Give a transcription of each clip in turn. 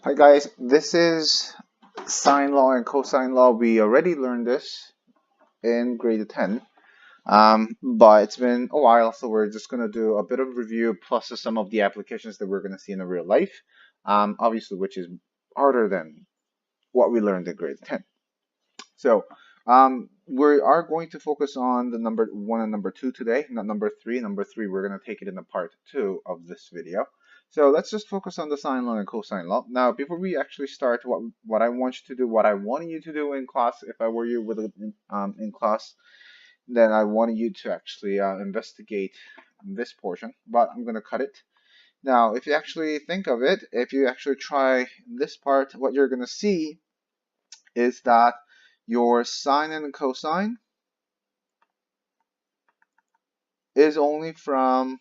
Hi guys, this is sine law and cosine law. We already learned this in grade 10, but it's been a while, so we're just going to do a bit of review plus some of the applications that we're going to see in the real life, obviously, which is harder than what we learned in grade 10. So we are going to focus on the number 1 and number 2 today, not number 3. Number 3, we're going to take it in the part 2 of this video. So let's just focus on the sine law and cosine law. Now, before we actually start, what I want you to do, what I wanted you to do in class, if I were you with in class, then I wanted you to actually investigate this portion, but I'm going to cut it. Now, if you actually think of it, if you actually try this part, what you're going to see is that your sine and cosine is only from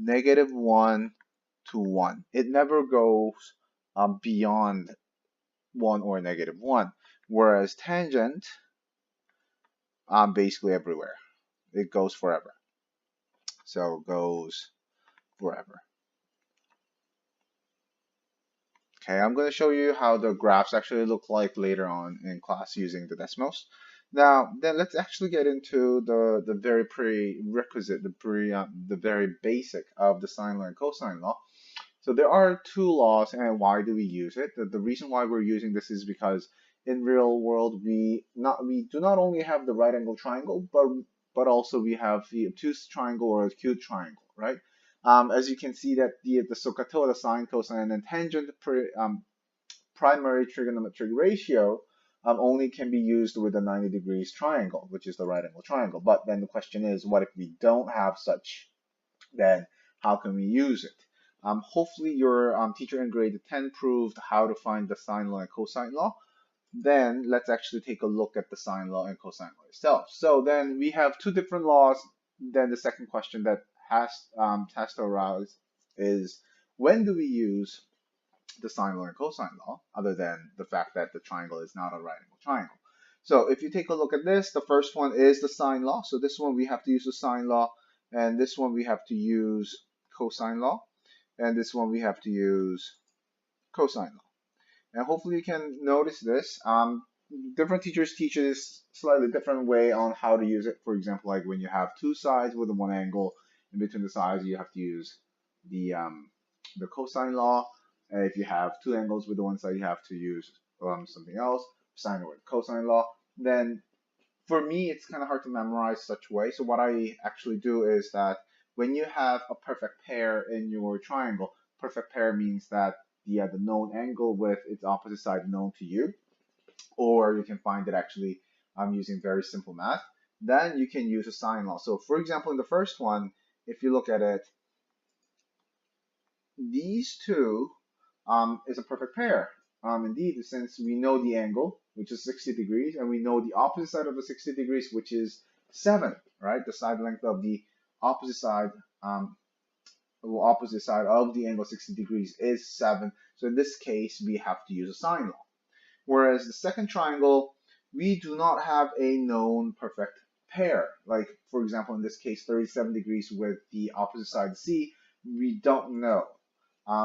-1 to 1. It never goes beyond 1 or -1, whereas tangent basically everywhere. It goes forever. So it goes forever. Okay, I'm going to show you how the graphs actually look like later on in class using the Desmos. Now, then let's actually get into the very prerequisite, the very basic of the sine law and cosine law. So there are two laws, and why do we use it? The reason why we're using this is because in real world we do not only have the right angle triangle, but also we have the obtuse triangle or acute triangle, right? As you can see that the SOHCAHTOA, the sine, cosine, and tangent primary trigonometric ratio only can be used with a 90 degrees triangle, which is the right angle triangle. But then the question is, what if we don't have such? Then how can we use it? Hopefully your teacher in grade 10 proved how to find the sine law and cosine law. Then let's actually take a look at the sine law and cosine law itself. So then we have two different laws. Then the second question that has to arise is, when do we use the sine law and cosine law, other than the fact that the triangle is not a right angle triangle? So if you take a look at this, the first one is the sine law. So this one we have to use the sine law, and this one we have to use cosine law, and this one we have to use cosine law. And hopefully you can notice this. Different teachers teach this slightly different way on how to use it. For example, like when you have two sides with one angle in between the sides, you have to use the cosine law. And if you have two angles with the one side, you have to use something else, sine or cosine law. Then for me, it's kind of hard to memorize such way. So what I actually do is that when you have a perfect pair in your triangle, perfect pair means that the known angle with its opposite side known to you, or you can find it actually using very simple math, then you can use a sine law. So for example, in the first one, if you look at it, these two is a perfect pair. Indeed, since we know the angle, which is 60 degrees, and we know the opposite side of the 60 degrees, which is 7, right? The side length of the opposite side of the angle 60 degrees is 7. So in this case, we have to use a sine law. Whereas the second triangle, we do not have a known perfect pair. Like, for example, in this case, 37 degrees with the opposite side C, we don't know.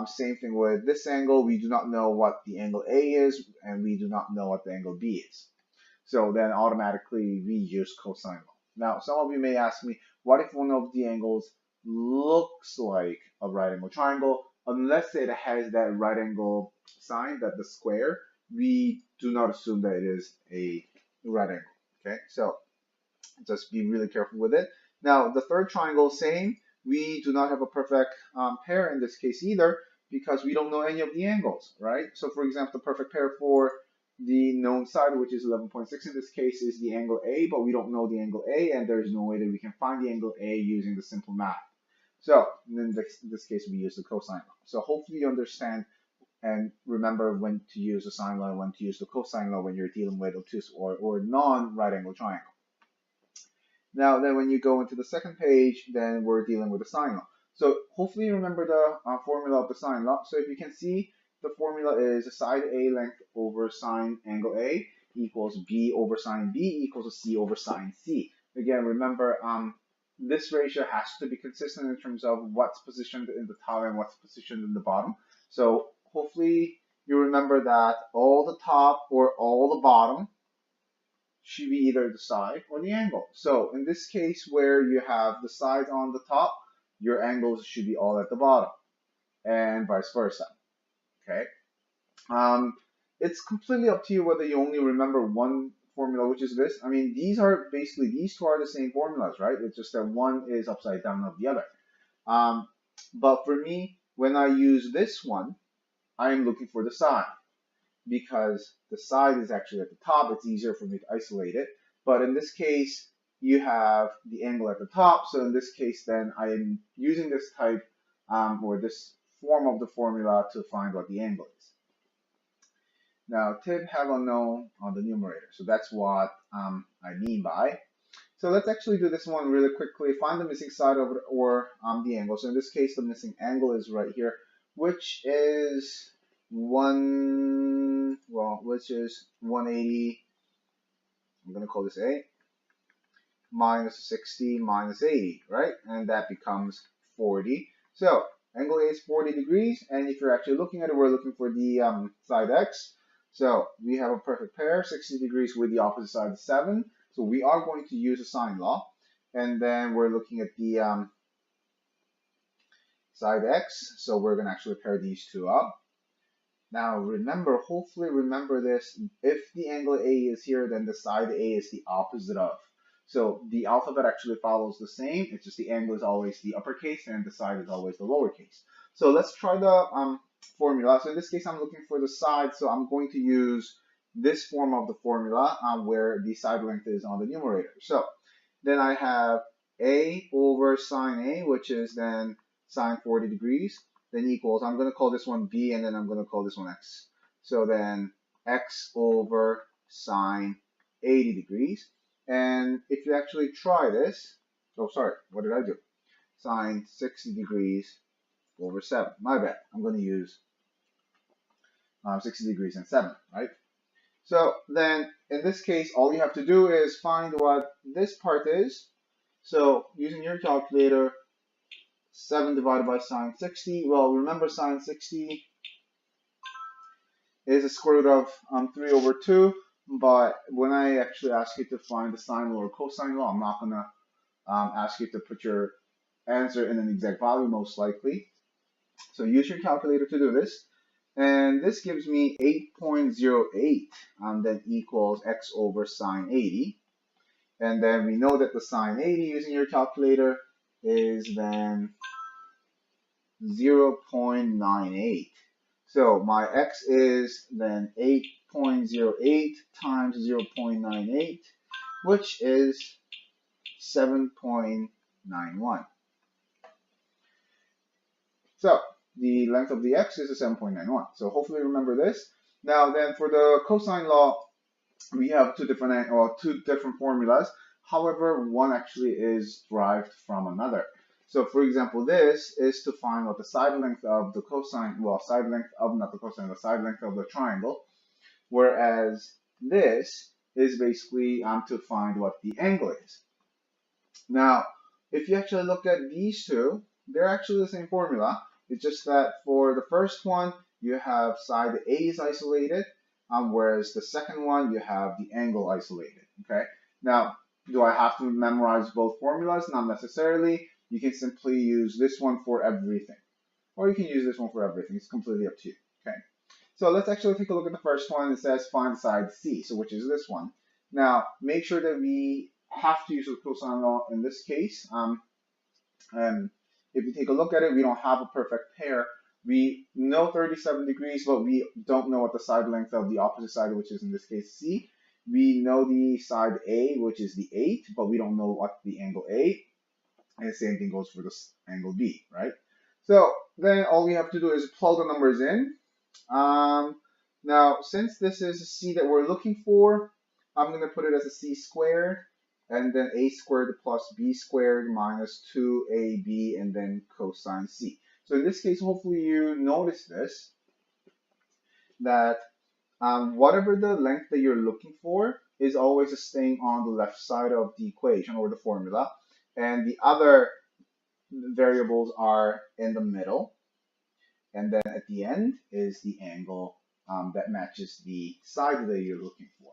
Same thing with this angle, we do not know what the angle A is, and we do not know what the angle B is. So then automatically we use cosine law. Now, some of you may ask me, what if one of the angles looks like a right angle triangle? Unless it has that right angle sign, that the square, we do not assume that it is a right angle. Okay, so just be really careful with it. Now, the third triangle, same. We do not have a perfect pair in this case either, because we don't know any of the angles, right? So for example, the perfect pair for the known side, which is 11.6 in this case, is the angle A, but we don't know the angle A, and there's no way that we can find the angle A using the simple math. So in this case, we use the cosine law. So hopefully you understand and remember when to use the sine law and when to use the cosine law when you're dealing with obtuse or non-right angle triangle. Now, then when you go into the second page, then we're dealing with the sine law. So hopefully you remember the formula of the sine law. So if you can see, the formula is side A length over sine angle A equals B over sine B equals C over sine C. Again, remember, this ratio has to be consistent in terms of what's positioned in the top and what's positioned in the bottom. So hopefully you remember that all the top or all the bottom should be either the side or the angle. So in this case where you have the side on the top, your angles should be all at the bottom, and vice versa. Okay. Um, it's completely up to you whether you only remember one formula, which is this. I mean, these two are the same formulas, right? It's just that one is upside down of the other. Um, but for me, when I use this one, I am looking for the side because the side is actually at the top. It's easier for me to isolate it. But in this case, you have the angle at the top. So in this case, then I am using this type or this form of the formula to find what the angle is. Now, tib have unknown on the numerator. So that's what I mean by. So let's actually do this one really quickly. Find the missing side of it or the angle. So in this case, the missing angle is right here, which is which is 180. I'm going to call this A minus 60 minus 80, right? And that becomes 40. So angle A is 40 degrees, and if you're actually looking at it, we're looking for the side x. So we have a perfect pair, 60 degrees with the opposite side of 7. So we are going to use a sine law, and then we're looking at the side x. So we're going to actually pair these two up. Now remember, hopefully remember this, if the angle A is here, then the side A is the opposite of. So the alphabet actually follows the same, it's just the angle is always the uppercase and the side is always the lowercase. So let's try the formula. So in this case, I'm looking for the side, so I'm going to use this form of the formula where the side length is on the numerator. So then I have A over sine A, which is then sine 40 degrees. Then equals, I'm going to call this one B, and then I'm going to call this one X. So then X over sine 80 degrees. And if you actually try this, oh, sorry, what did I do? Sine 60 degrees over 7. My bad. I'm going to use 60 degrees and 7, right? So then in this case, all you have to do is find what this part is. So using your calculator, 7 divided by sine 60. Well, remember sine 60 is the square root of 3 over 2. But when I actually ask you to find the sine law or cosine law, I'm not going to ask you to put your answer in an exact value, most likely. So use your calculator to do this. And this gives me 8.08 that equals x over sine 80. And then we know that the sine 80 using your calculator is then 0.98. So my x is then 8.08 times 0.98, which is 7.91. So the length of the x is a 7.91. So hopefully remember this. Now then for the cosine law, we have two different formulas. However, one actually is derived from another. So for example, this is to find what the side length of the cosine, well, side length of, not the cosine, the side length of the triangle. Whereas this is basically to find what the angle is. Now, if you actually look at these two, they're actually the same formula. It's just that for the first one, you have side A is isolated, whereas the second one, you have the angle isolated, okay? Now, do I have to memorize both formulas? Not necessarily. You can simply use this one for everything. Or you can use this one for everything. It's completely up to you, okay? So let's actually take a look at the first one. It says find side C, so which is this one. Now, make sure that we have to use the cosine law in this case. If you take a look at it, we don't have a perfect pair. We know 37 degrees, but we don't know what the side length of the opposite side, which is in this case C. We know the side A, which is the 8, but we don't know what the angle A. And the same thing goes for the angle B, right? So then all we have to do is plug the numbers in. Now, since this is a C that we're looking for, I'm going to put it as a C squared, and then A squared plus B squared minus 2AB, and then cosine C. So in this case, hopefully you notice this, that whatever the length that you're looking for is always staying on the left side of the equation or the formula, and the other variables are in the middle. and then at the end is the angle that matches the side that you're looking for.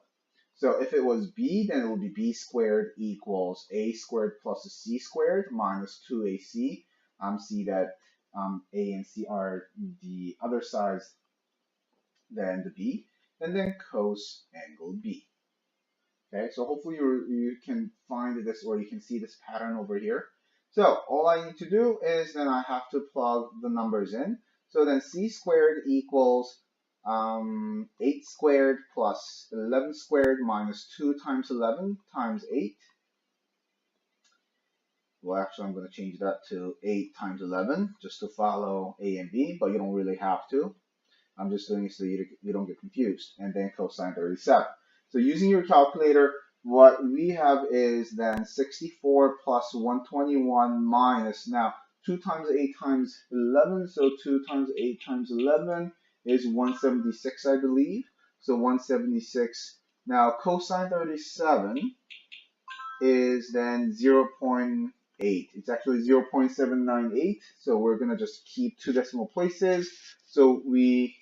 So if it was b, then it would be b squared equals a squared plus a c squared minus 2ac. See that a and c are the other sides than the b, and then cos angle b. Okay, so hopefully you can find this, or you can see this pattern over here. So all I need to do is then I have to plug the numbers in. So then c squared equals 8 squared plus 11 squared minus 2 times 11 times 8. Well, actually, I'm going to change that to 8 times 11 just to follow a and b, but you don't really have to. I'm just doing it so you don't get confused. And then cosine 37. So using your calculator, what we have is then 64 plus 121 minus, now 2 times 8 times 11, so 2 times 8 times 11 is 176, I believe. So 176. Now cosine 37 is then 0.8. It's actually 0.798. So we're going to just keep 2 decimal places. So we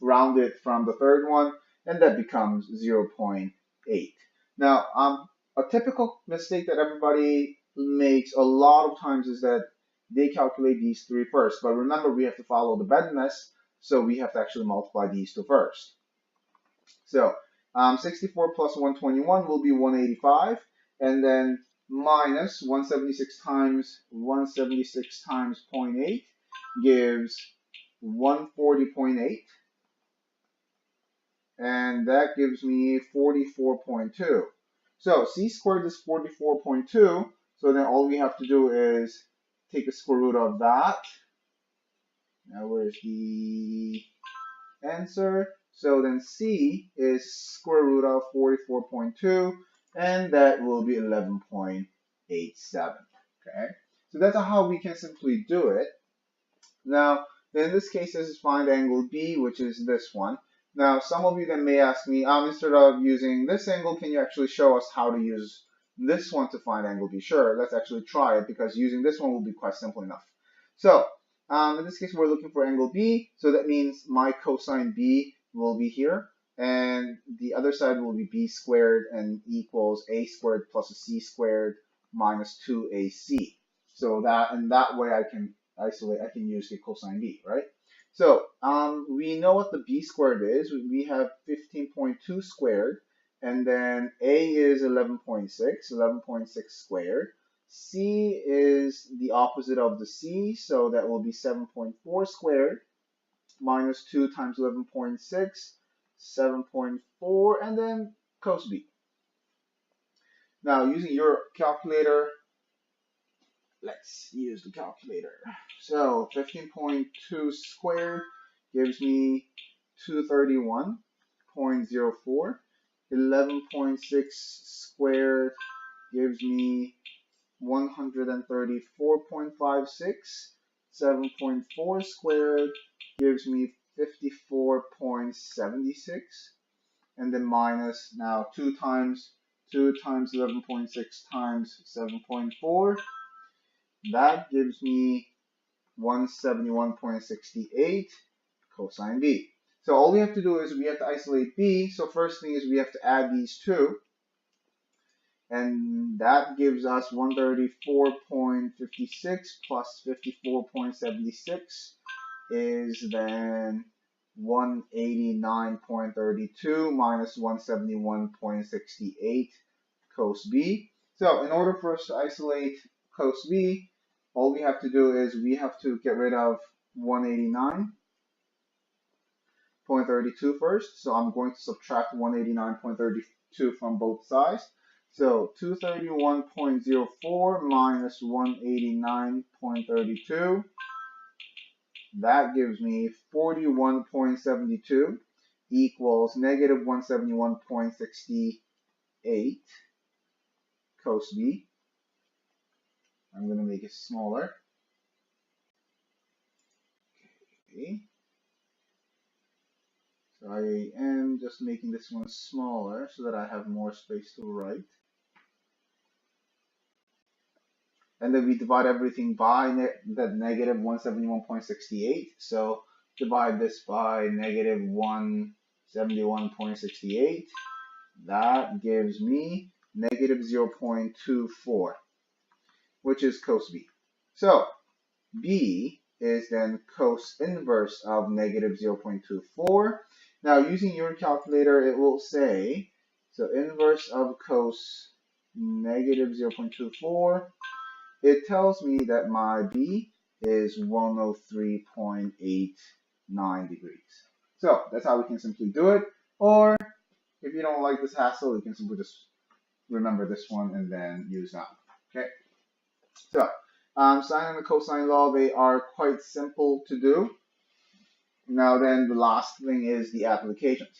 round it from the third one, and that becomes 0.8. Now, a typical mistake that everybody makes a lot of times is that they calculate these three first. But remember, we have to follow the bedness, so we have to actually multiply these two first. So 64 plus 121 will be 185, and then minus 176 times 0.8 gives 140.8, and that gives me 44.2. So c squared is 44.2, so then all we have to do is take the square root of that. Now where's the answer? So then c is square root of 44.2, and that will be 11.87. Okay, so that's how we can simply do it. Now, in this case, this is find angle B, which is this one. Now, some of you then may ask me, instead of using this angle, can you actually show us how to use this one to find angle B? Sure, let's actually try it, because using this one will be quite simple enough. So, in this case, we're looking for angle B, so that means my cosine B will be here, and the other side will be B squared and equals A squared plus a C squared minus 2AC. So that, in that way, I can use the cosine B, right? So we know what the B squared is. We have 15.2 squared, and then A is 11.6 squared. C is the opposite of the C, so that will be 7.4 squared minus 2 times 11.6, 7.4, and then cos B. Now, using your calculator, let's use the calculator. So 15.2 squared gives me 231.04. 11.6 squared gives me 134.56. 7.4 squared gives me 54.76. And then minus, now 2 times 11.6 times 7.4. That gives me 171.68 cosine B. So all we have to do is we have to isolate B. So first thing is we have to add these two. And that gives us 134.56 plus 54.76 is then 189.32 minus 171.68 cos B. So in order for us to isolate cos B, all we have to do is we have to get rid of 189.32 first. So I'm going to subtract 189.32 from both sides. So 231.04 minus 189.32. That gives me 41.72 equals negative 171.68 cos B. I'm going to make it smaller. Okay. So I am just making this one smaller so that I have more space to write. and then we divide everything by the negative 171.68. So divide this by negative 171.68. That gives me negative 0.24, which is cos B. So B is then cos inverse of negative 0.24. Now, using your calculator, it will say, so inverse of cos negative 0.24, it tells me that my B is 103.89 degrees. So that's how we can simply do it. Or if you don't like this hassle, you can simply just remember this one and then use that. Okay. So sine and the cosine law, they are quite simple to do. Now then, the last thing is the applications.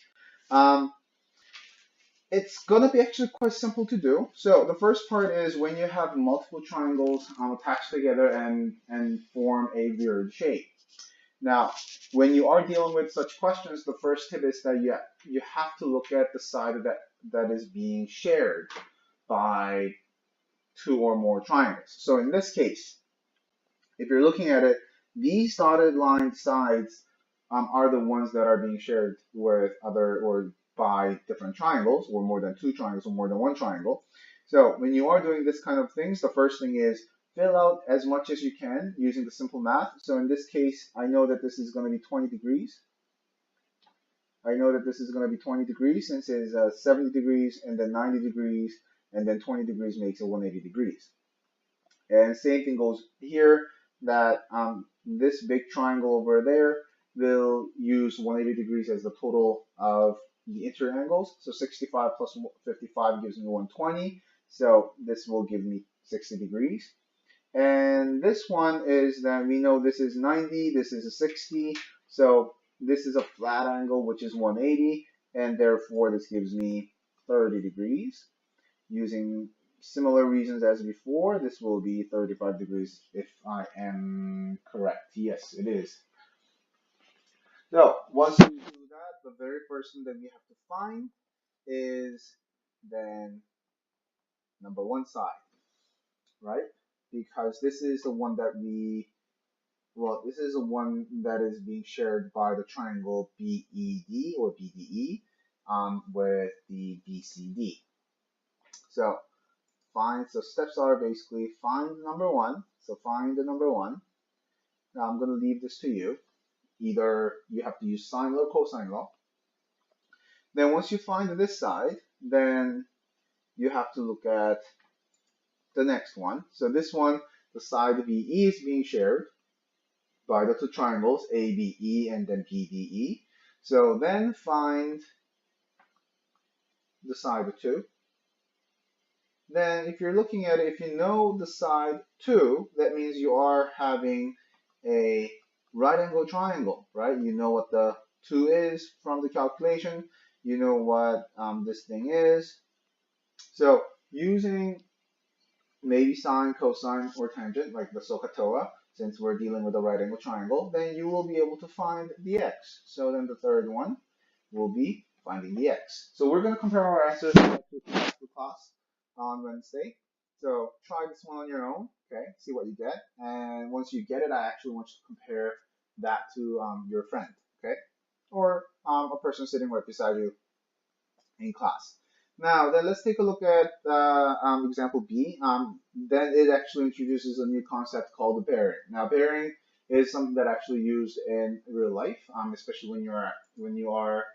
It's going to be actually quite simple to do. So the first part is when you have multiple triangles attached together and form a weird shape. Now, when you are dealing with such questions, the first tip is that you have to look at the side of that is being shared by two or more triangles. So in this case, if you're looking at it, these dotted line sides are the ones that are being shared with other or by different triangles, or more than two triangles, or more than one triangle. So when you are doing this kind of things, the first thing is fill out as much as you can using the simple math. So in this case, I know that this is going to be 20 degrees. I know that this is going to be 20 degrees since it's 70 degrees and then 90 degrees and then 20 degrees makes it 180 degrees. And same thing goes here, that this big triangle over there will use 180 degrees as the total of the interior angles. So 65 plus 55 gives me 120. So this will give me 60 degrees. And this one is that we know this is 90, this is a 60. So this is a flat angle, which is 180. And therefore, this gives me 30 degrees. Using similar reasons as before, this will be 35 degrees if I am correct. Yes, it is. So once you do that, the very first thing that we have to find is then number one side, right? Because this is the one that this is the one that is being shared by the triangle BED or BDE with the BCD. So so steps are basically find number one. So find the number one. Now I'm going to leave this to you. Either you have to use sine law or cosine law. Then once you find this side, then you have to look at the next one. So this one, the side BE is being shared by the two triangles ABE and then BDE. So then find the side of 2. Then if you're looking at it, if you know the side 2, that means you are having a right angle triangle, right? You know what the 2 is from the calculation. You know what this thing is. So using maybe sine, cosine, or tangent, like the SOHCAHTOA, since we're dealing with a right angle triangle, then you will be able to find the x. So then the third one will be finding the x. So we're going to compare our answers to class on Wednesday. So try this one on your own, okay? See what you get. And once you get it, I actually want you to compare that to your friend, okay? Or a person sitting right beside you in class. Now, then let's take a look at example B. Then it actually introduces a new concept called the bearing. Now, bearing is something that actually used in real life, especially when you are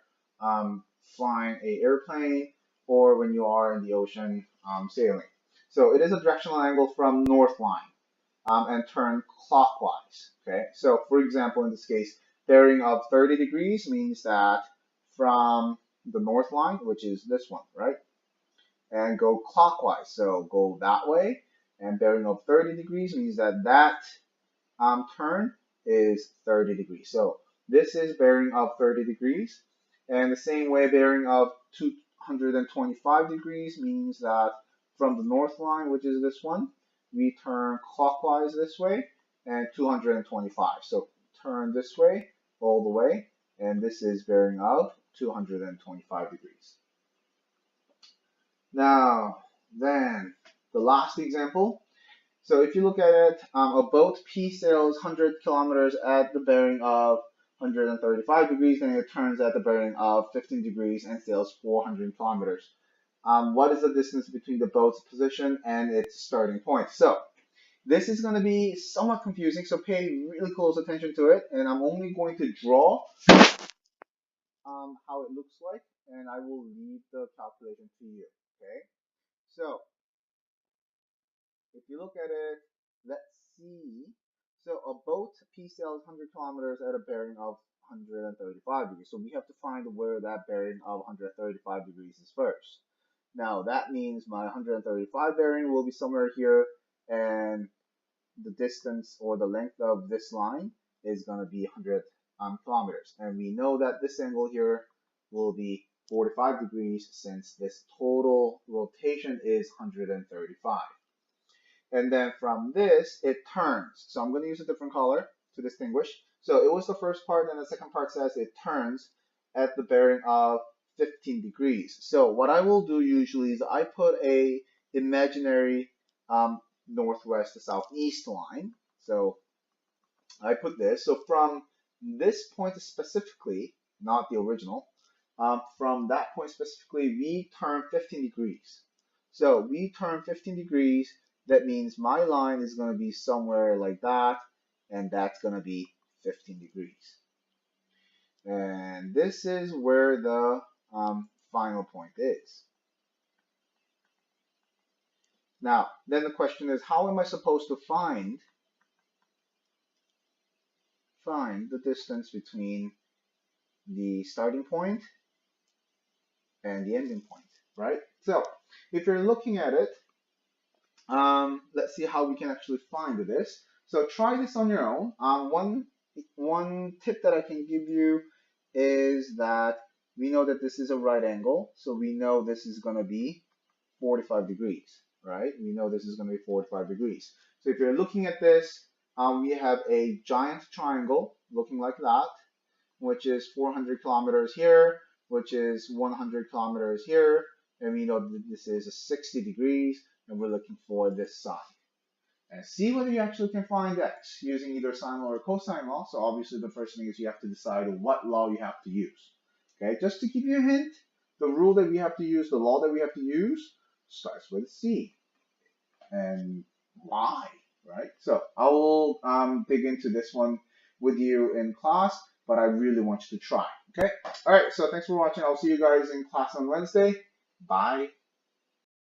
flying an airplane or when you are in the ocean sailing. So it is a directional angle from north line and turn clockwise. Okay. So for example, in this case, bearing of 30 degrees means that from the north line, which is this one, right? And go clockwise. So go that way. And bearing of 30 degrees means that turn is 30 degrees. So this is bearing of 30 degrees. And the same way, bearing of 225 degrees means that from the north line, which is this one, we turn clockwise this way and 225. So turn this way all the way. And this is bearing of 225 degrees. Now, then the last example. So if you look at it, a boat P sails 100 kilometers at the bearing of 135 degrees, and it turns at the bearing of 15 degrees and sails 400 kilometers. What is the distance between the boat's position and its starting point? So this is going to be somewhat confusing, so pay really close attention to it, and I'm only going to draw how it looks like, and I will leave the calculation to you. Okay, so if you look at it, let's see. So a boat P sails 100 kilometers at a bearing of 135 degrees. So we have to find where that bearing of 135 degrees is first. Now that means my 135 bearing will be somewhere here, and the distance or the length of this line is going to be 100 kilometers. And we know that this angle here will be 45 degrees since this total rotation is 135. And then from this, it turns. So I'm going to use a different color to distinguish. So it was the first part, and the second part says it turns at the bearing of 15 degrees. So what I will do usually is I put a imaginary northwest to southeast line. So I put this. So from this point specifically, not the original, from that point specifically, we turn 15 degrees. So we turn 15 degrees. That means my line is going to be somewhere like that, and that's going to be 15 degrees. And this is where the final point is. Now, then the question is, how am I supposed to find the distance between the starting point and the ending point, right? So if you're looking at it, let's see how we can actually find this. So try this on your own. One tip that I can give you is that we know that this is a right angle, so we know this is going to be 45 degrees, right? We know this is going to be 45 degrees. So if you're looking at this, we have a giant triangle looking like that, which is 400 kilometers here, which is 100 kilometers here, and we know that this is 60 degrees, and we're looking for this side. And see whether you actually can find x using either sine law or cosine law. So obviously the first thing is you have to decide what law you have to use. Okay, just to give you a hint, the rule that we have to use, the law that we have to use, starts with C and Y, right? So I will dig into this one with you in class, but I really want you to try. Okay, all right, so thanks for watching. I'll see you guys in class on Wednesday. Bye.